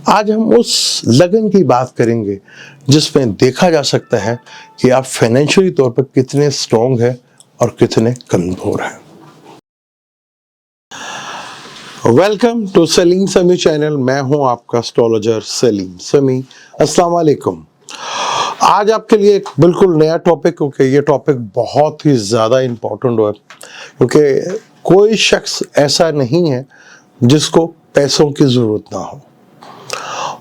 आज हम उस लगन की बात करेंगे जिसमें देखा जा सकता है कि आप फाइनेंशियली तौर पर कितने स्ट्रॉन्ग हैं और कितने कमजोर हैं। वेलकम टू सलीम समी चैनल। मैं हूं आपका एस्ट्रोलॉजर सलीम समी। अस्सलाम वालेकुम। आज आपके लिए एक बिल्कुल नया टॉपिक, क्योंकि ये टॉपिक बहुत ही ज़्यादा इम्पोर्टेंट है, क्योंकि कोई शख्स ऐसा नहीं है जिसको पैसों की ज़रूरत ना हो।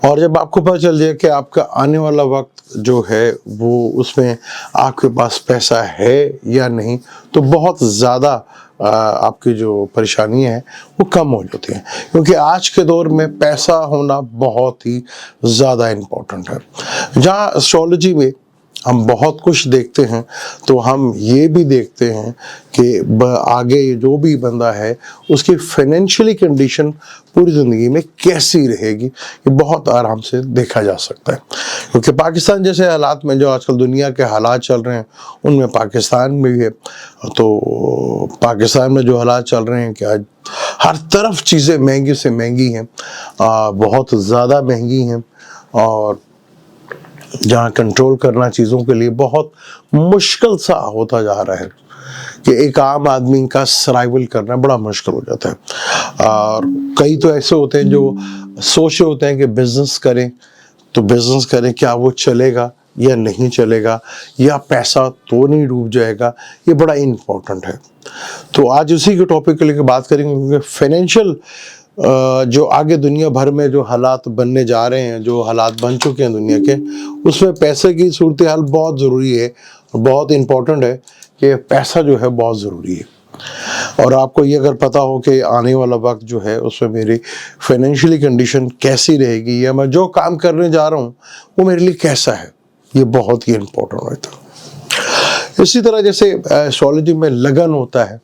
और जब आपको पता चल जाए कि आपका आने वाला वक्त जो है वो उसमें आपके पास पैसा है या नहीं, तो बहुत ज़्यादा आपकी जो परेशानी है वो कम हो जाती है, क्योंकि आज के दौर में पैसा होना बहुत ही ज़्यादा इम्पोर्टेंट है। जहाँ एस्ट्रोलॉजी में हम बहुत कुछ देखते हैं, तो हम ये भी देखते हैं कि आगे जो भी बंदा है उसकी फाइनेंशियली कंडीशन पूरी ज़िंदगी में कैसी रहेगी, ये बहुत आराम से देखा जा सकता है। क्योंकि पाकिस्तान जैसे हालात में जो आजकल दुनिया के हालात चल रहे हैं, उनमें पाकिस्तान में भी है। तो पाकिस्तान में जो हालात चल रहे हैं कि आज हर तरफ चीज़ें महंगी से महंगी हैं, बहुत ज़्यादा महंगी हैं, और जहाँ कंट्रोल करना चीज़ों के लिए बहुत मुश्किल सा होता जा रहा है कि एक आम आदमी का सर्वाइवल करना बड़ा मुश्किल हो जाता है। और कई तो ऐसे होते हैं जो सोचे होते हैं कि बिज़नेस करें, तो बिज़नेस करें, क्या वो चलेगा या नहीं चलेगा, या पैसा तो नहीं डूब जाएगा, ये बड़ा इम्पोर्टेंट है। तो आज उसी के टॉपिक के लेकर बात करेंगे, क्योंकि फाइनेंशियल जो आगे दुनिया भर में जो हालात बनने जा रहे हैं, जो हालात बन चुके हैं दुनिया के, उसमें पैसे की सूरत हाल बहुत ज़रूरी है, बहुत इम्पोर्टेंट है कि पैसा जो है बहुत ज़रूरी है। और आपको ये अगर पता हो कि आने वाला वक्त जो है उसमें मेरी फाइनेंशियली कंडीशन कैसी रहेगी, या मैं जो काम करने जा रहा हूँ वो मेरे लिए कैसा है, ये बहुत ही इम्पोर्टेंट होता है। इसी तरह जैसे एस्ट्रोलॉजी में लगन होता है,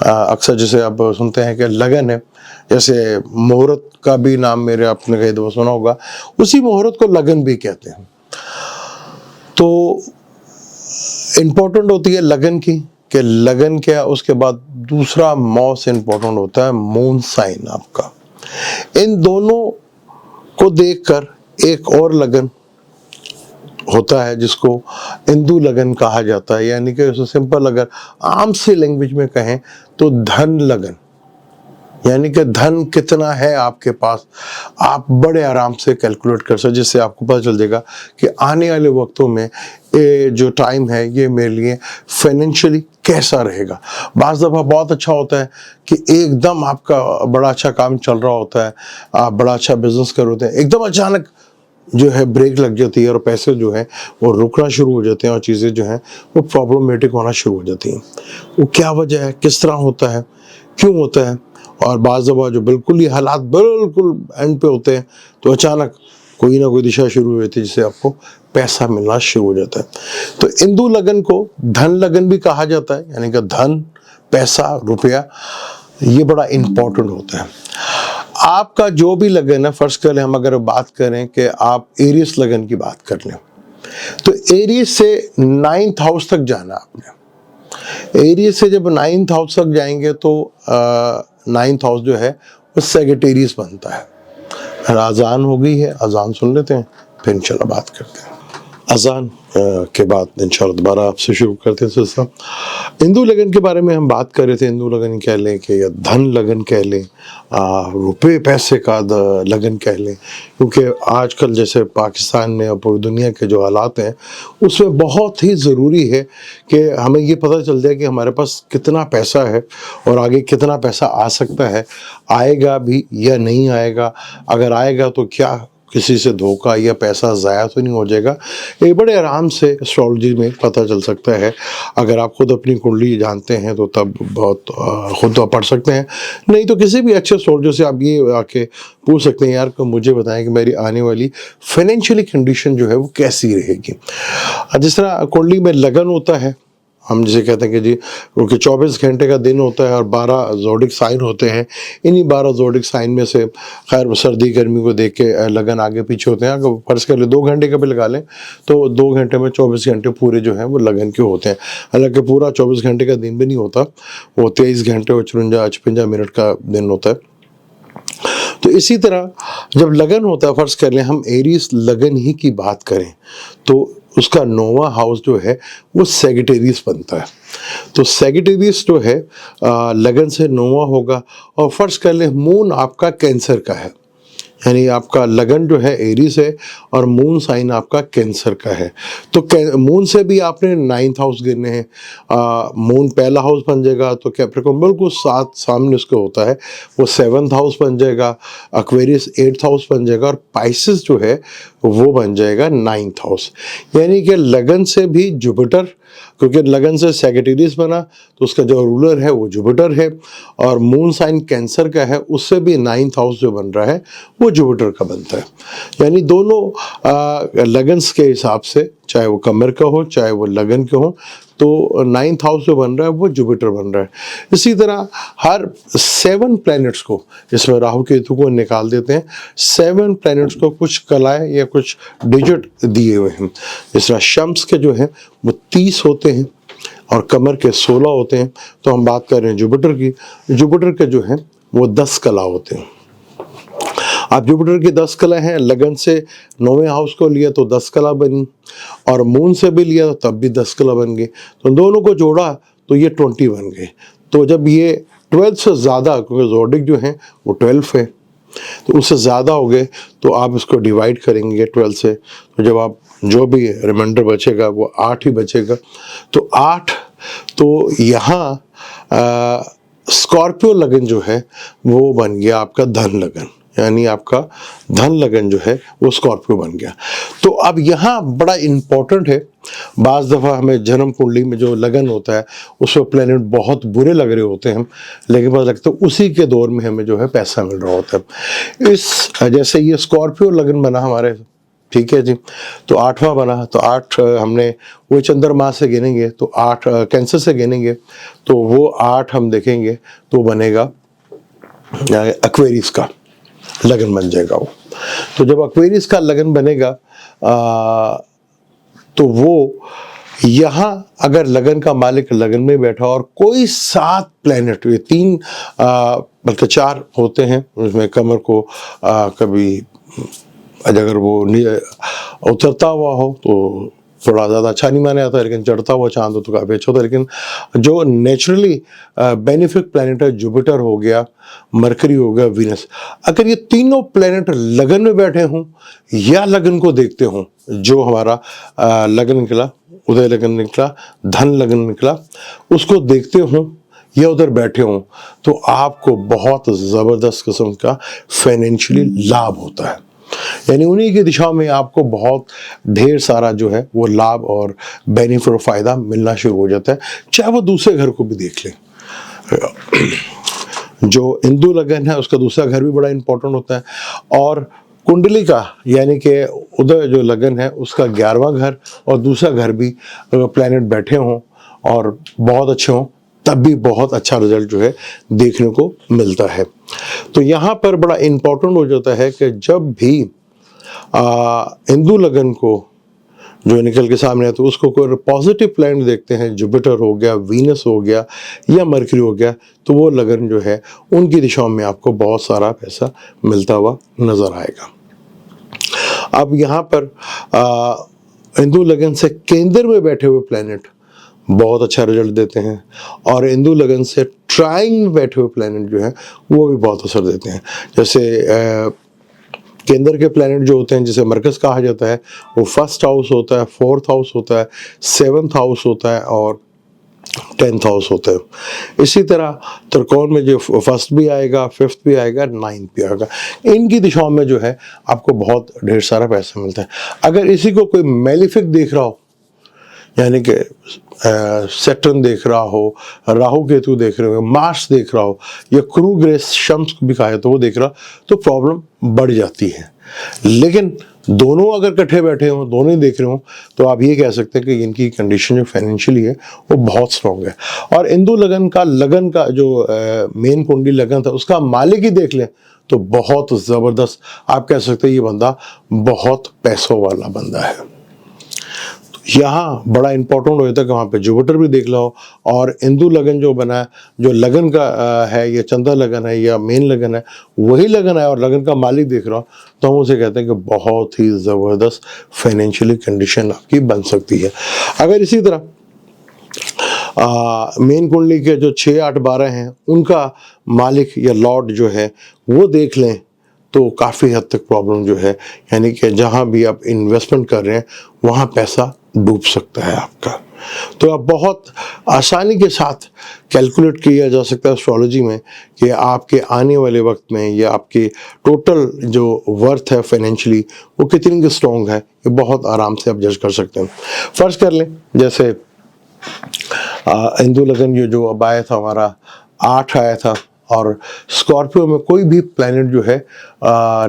अक्सर जैसे आप सुनते हैं कि लगन है, जैसे मुहूर्त का भी नाम मेरे आपने कई दफ़ा सुना होगा, उसी मुहूर्त को लगन भी कहते हैं। तो इम्पोर्टेंट होती है लगन की, कि लगन क्या, उसके बाद दूसरा मोस्ट इम्पोर्टेंट होता है मून साइन आपका। इन दोनों को देखकर एक और लगन होता है जिसको हिंदू लगन कहा जाता है, यानी कि उसे सिंपल अगर आम सी लैंग्वेज में कहें तो धन लगन, यानी कि धन कितना है आपके पास, आप बड़े आराम से कैलकुलेट कर सकते, जिससे आपको पता चल जाएगा कि आने वाले वक्तों में ये जो टाइम है ये मेरे लिए फाइनेंशियली कैसा रहेगा। बाज़ दफ़ा बहुत अच्छा होता है कि एकदम आपका बड़ा अच्छा काम चल रहा होता है, आप बड़ा अच्छा बिजनेस कर होते हैं, एकदम अचानक जो है ब्रेक लग जाती है और पैसे जो है वो रुकना शुरू हो जाते हैं, और चीज़ें जो हैं वो प्रॉब्लमेटिक होना शुरू हो जाती हैं। वो क्या वजह है, किस तरह होता है, क्यों होता है। और बाज़ दफ़ा जो बिल्कुल ही हालात बिल्कुल एंड पे होते हैं, तो अचानक कोई ना कोई दिशा शुरू हो जाती है जिससे आपको पैसा मिलना शुरू हो जाता है। तो हिंदू लगन को धन लगन भी कहा जाता है, यानी कि धन, पैसा, रुपया, ये बड़ा इम्पोर्टेंट होता है। आपका जो भी लगन है, फर्स्ट कर ले हम अगर बात करें कि आप एरियस लगन की बात कर लें, तो एरियस से 9th हाउस तक जाना आपने। एरियस से जब 9th हाउस तक जाएंगे तो 9th हाउस जो है वो सेजिटेरियस बनता है। अजान हो गई है, अजान सुन लेते हैं, फिर इंशाल्लाह बात करते हैं। अजान के बाद इंशाल्लाह दोबारा आपसे शुरू करते हैं सिलसिला। हिंदू लगन के बारे में हम बात कर रहे थे। हिंदू लगन कह लें कि या धन लगन कह लें, रुपए पैसे का लगन कह लें, क्योंकि आजकल जैसे पाकिस्तान में और पूरी दुनिया के जो हालात हैं उसमें बहुत ही ज़रूरी है कि हमें ये पता चल जाए कि हमारे पास कितना पैसा है और आगे कितना पैसा आ सकता है, आएगा भी या नहीं आएगा। अगर आएगा तो क्या किसी से धोखा या पैसा ज़ाया तो नहीं हो जाएगा। ये बड़े आराम से एस्ट्रोलॉजी में पता चल सकता है। अगर आप खुद अपनी कुंडली जानते हैं तो तब बहुत खुद तो पढ़ सकते हैं, नहीं तो किसी भी अच्छे एस्ट्रोलॉजर से आप ये आके पूछ सकते हैं, यार को मुझे बताएं कि मेरी आने वाली फाइनेंशियली कंडीशन जो है वो कैसी रहेगी। जिस तरह कुंडली में लगन होता है, हम जिसे कहते हैं कि जी क्योंकि 24 घंटे का दिन होता है और 12 ज़ोडिक साइन होते हैं। इन्हीं 12 ज़ोडिक साइन में से खैर सर्दी गर्मी को देख के लगन आगे पीछे होते हैं। अगर फर्ज कर ले 2 घंटे का भी लगा लें तो 2 घंटे में 24 घंटे पूरे जो हैं वो लगन के होते हैं। हालांकि पूरा 24 घंटे का दिन भी नहीं होता, वो 23 घंटे और 54 मिनट का दिन होता है। तो इसी तरह जब लगन होता है, फर्ज कर लें हम एरीज लगन ही की बात करें, तो उसका नोवा हाउस जो है वो सेगिटेरियस बनता है। तो सेगिटेरियस जो है लगन से नोवा होगा। और फर्ज कर लें मून आपका कैंसर का है, यानी आपका लगन जो है एरीज है और मून साइन आपका कैंसर का है। तो मून से भी आपने 9th हाउस गिनने हैं। मून पहला हाउस बन जाएगा तो कैप्रिकॉर्न बिल्कुल साथ सामने उसके होता है, वो 7th हाउस बन जाएगा, एक्वेरियस 8th हाउस बन जाएगा और पाइसेस जो है वो बन जाएगा 9th हाउस। यानी कि लगन से भी जुपिटर, क्योंकि लगन से सेगिटेरियस बना तो उसका जो रूलर है वो जुपिटर है, और मून साइन कैंसर का है उससे भी 9th हाउस जो बन रहा है वो जुपिटर का बनता है। यानी दोनों लगन्स के हिसाब से, चाहे वो कमर का हो चाहे वो लगन के हो, तो 9th हाउस जो बन रहा है वो जुपिटर बन रहा है। इसी तरह हर 7 प्लैनेट्स को, इसमें राहु केतु को निकाल देते हैं, 7 प्लैनेट्स को कुछ कलाएं या कुछ डिजिट दिए हुए हैं। जिस तरह शम्स के जो हैं वो 30 होते हैं और कमर के 16 होते हैं। तो हम बात कर रहे हैं जुपिटर की, जुपिटर के जो हैं वो 10 कला होते हैं। अब जुपिटर की 10 कला हैं, लगन से 9वें हाउस को लिया तो 10 कला बनी, और मून से भी लिया तब भी 10 कला बन गई। तो दोनों को जोड़ा तो ये 20 बन गए। तो जब ये 12 से ज़्यादा, क्योंकि जोडिक जो है वो 12 है, तो उससे ज़्यादा हो गए तो आप इसको डिवाइड करेंगे 12 से, तो जब आप जो भी रिमाइंडर बचेगा वो 8 ही बचेगा। तो 8, तो यहाँ स्कॉर्पियो लगन जो है वो बन गया आपका धन लगन, यानी आपका धन लगन जो है वो स्कॉर्पियो बन गया। तो अब यहाँ बड़ा इम्पोर्टेंट है, बाज़ दफ़ा हमें जन्म कुंडली में जो लगन होता है उसमें प्लेनेट बहुत बुरे लग रहे होते हैं, लेकिन पता लगता है उसी के दौर में हमें जो है पैसा मिल रहा होता है। जैसे ये स्कॉर्पियो लगन बना हमारे, ठीक है जी, तो 8वां बना, तो 8 हमने वो चंद्रमा से गिनेंगे तो 8 कैंसर से गिनेंगे तो वो 8 हम देखेंगे तो बनेगा एक्वेरियस का लगन बन जाएगा वो। तो जब एक्वेरियस का लगन बनेगा तो वो यहाँ अगर लगन का मालिक लगन में बैठा और कोई 7 प्लैनेट, ये 3 बल्कि 4 होते हैं उसमें, कमर को कभी अगर वो उतरता हुआ हो तो थोड़ा ज़्यादा अच्छा नहीं माना जाता, लेकिन चढ़ता हुआ चांद हो तो काफ़ी अच्छा होता है। लेकिन जो नेचुरली बेनिफिक प्लैनेट है, जुपिटर हो गया, मरकरी हो गया, वीनस, अगर ये तीनों प्लैनेट लगन में बैठे हों या लगन को देखते हों, जो हमारा लगन निकला, उदय लगन निकला, धन लगन निकला, उसको देखते हों या उधर बैठे हों, तो आपको बहुत ज़बरदस्त किस्म का फाइनेंशियली लाभ होता है। यानी उन्हीं की दिशा में आपको बहुत ढेर सारा जो है वो लाभ और बेनिफिट और फ़ायदा मिलना शुरू हो जाता है, चाहे वो दूसरे घर को भी देख लें। जो हिंदू लगन है उसका दूसरा घर भी बड़ा इंपॉर्टेंट होता है, और कुंडली का यानी कि उदय जो लगन है उसका 11वां घर और दूसरा घर भी प्लैनेट बैठे हों और बहुत अच्छे हों, तब भी बहुत अच्छा रिजल्ट जो है देखने को मिलता है। तो यहाँ पर बड़ा इम्पोर्टेंट हो जाता है कि जब भी हिंदू लगन को जो निकल के सामने है तो उसको कोई पॉजिटिव प्लैनेट देखते हैं, जुपिटर हो गया, वीनस हो गया या मरकरी हो गया, तो वो लगन जो है उनकी दिशाओं में आपको बहुत सारा पैसा मिलता हुआ नज़र आएगा। अब यहाँ पर हिंदू लगन से केंद्र में बैठे हुए प्लैनेट बहुत अच्छा रिजल्ट देते हैं, और हिंदू लगन से ट्राइंग में बैठे हुए प्लैनेट जो है वो भी बहुत असर देते हैं। जैसे केंद्र के प्लैनेट जो होते हैं, जिसे मरकज़ कहा जाता है, वो 1st हाउस होता है, 4th हाउस होता है, 7th हाउस होता है और 10th हाउस होता है। इसी तरह त्रिकोण में जो 1st भी आएगा, 5th भी आएगा, 9th भी आएगा। इनकी दिशाओं में जो है आपको बहुत ढेर सारा पैसा मिलता है। अगर इसी को कोई मेलिफिक देख रहा हो, यानी कि सैटर्न देख रहा हो, राहु केतु देख रहे हो, मार्स देख रहा हो, या क्रू ग्रेस शम्स भी कहा है तो वो देख रहा, तो प्रॉब्लम बढ़ जाती है। लेकिन दोनों अगर इकट्ठे बैठे हों, दोनों ही देख रहे हों, तो आप ये कह सकते हैं कि इनकी कंडीशन जो फाइनेंशियली है वो बहुत स्ट्रॉन्ग है। और हिंदू लगन का जो मेन कुंडली लगन था उसका मालिक ही देख लें तो बहुत ज़बरदस्त, आप कह सकते हैं ये बंदा बहुत पैसों वाला बंदा है। यहाँ बड़ा इंपॉर्टेंट हो जाता है कि वहाँ पे जुपिटर भी देख लो, और इंदु लगन जो बना है, जो लगन का है, या चंद्र लगन है या मेन लगन है, वही लगन है और लगन का मालिक देख रहा हो, तो हम उसे कहते हैं कि बहुत ही ज़बरदस्त फाइनेंशियली कंडीशन आपकी बन सकती है। अगर इसी तरह मेन कुंडली के जो 6, 8, 12 हैं, उनका मालिक या लॉर्ड जो है वो देख लें, तो काफ़ी हद तक प्रॉब्लम जो है, यानी कि जहाँ भी आप इन्वेस्टमेंट कर रहे हैं वहाँ पैसा डूब सकता है आपका। तो अब बहुत आसानी के साथ कैलकुलेट किया जा सकता है एस्ट्रोलॉजी में कि आपके आने वाले वक्त में या आपके टोटल जो वर्थ है फाइनेंशियली वो कितनी स्ट्रॉन्ग है, ये बहुत आराम से आप जज कर सकते हैं। फर्ज कर लें जैसे हिंदू लगन ये जो अब आया था हमारा 8 आया था, और स्कॉर्पियो में कोई भी प्लैनेट जो है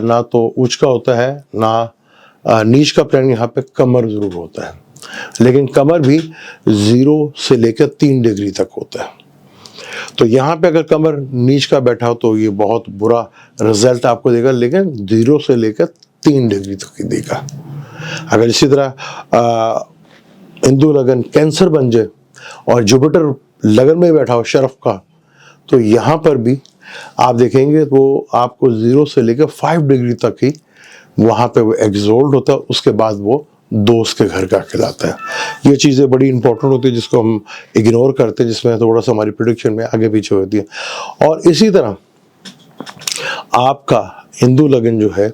ना तो उच्च का होता है ना नीच का प्लैनेट, यहाँ पे कमर जरूर होता है, लेकिन कमर भी 0 से लेकर 3 डिग्री तक होता है। तो यहाँ पे अगर कमर नीच का बैठा हो तो ये बहुत बुरा रिजल्ट आपको देगा, लेकिन 0 से लेकर 3 डिग्री तक ही देगा। अगर इसी तरह हिंदू लगन कैंसर बन जाए और जुपिटर लगन में बैठा हो शर्फ का, तो यहाँ पर भी आप देखेंगे तो आपको 0 से लेकर 5 डिग्री तक ही वहाँ पे वो एग्जॉल्ट होता है, उसके बाद वो दोस्त के घर का कहलाता है। ये चीज़ें बड़ी इंपॉर्टेंट होती है जिसको हम इग्नोर करते हैं, जिसमें थोड़ा सा हमारी प्रेडिक्शन में आगे पीछे होती है। और इसी तरह आपका हिंदू लगन जो है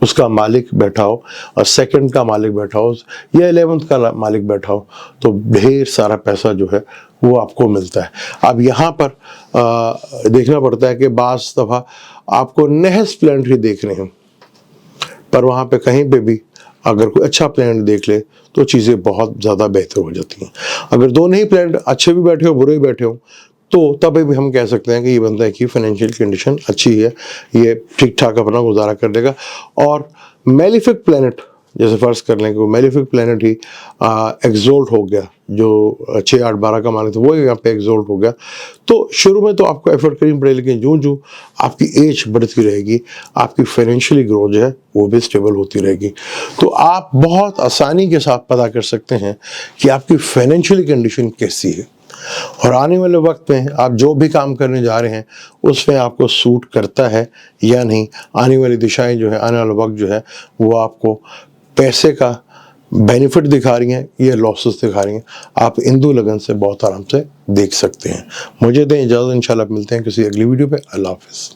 उसका मालिक बैठा हो और सेकंड का मालिक बैठा हो या 11th का मालिक बैठा हो, तो ढेर सारा पैसा जो है वो आपको मिलता है। अब यहाँ पर देखना पड़ता है कि बाज़ दफ़ा आपको नहस प्लैनेट ही देखने हैं, पर वहाँ पे कहीं पे भी अगर कोई अच्छा प्लैनेट देख ले तो चीज़ें बहुत ज़्यादा बेहतर हो जाती हैं। अगर दोनों ही प्लैनेट अच्छे भी बैठे हो बुरे भी बैठे हो, तो तभी भी हम कह सकते हैं कि ये बंदा की फाइनेंशियल कंडीशन अच्छी है, ये ठीक ठाक अपना गुजारा कर देगा। और मेलिफिक प्लैनेट जैसे फर्ज कर लें कि वो मेलिफिक प्लैनेट ही एग्जॉल्ट हो गया, जो 6, 8, 12 का मालिक था वो यहाँ पे एग्जॉल्ट हो गया, तो शुरू में तो आपको एफर्ट करनी पड़ेगी, लेकिन जो जो आपकी एज बढ़ती रहेगी आपकी फाइनेंशियली ग्रोथ जो है वो भी स्टेबल होती रहेगी। तो आप बहुत आसानी के साथ पता कर सकते हैं कि आपकी फाइनेंशियली कंडीशन कैसी है, और आने वाले वक्त में आप जो भी काम करने जा रहे हैं उसमें आपको सूट करता है या नहीं। आने वाली दिशाएं जो है, आने वाला वक्त जो है वो आपको पैसे का बेनिफिट दिखा रही हैं या लॉसेस दिखा रही हैं, आप हिंदू लगन से बहुत आराम से देख सकते हैं। मुझे दें इजाज़त, इंशाल्लाह मिलते हैं किसी अगली वीडियो पे। अल्लाह हाफ़िज़।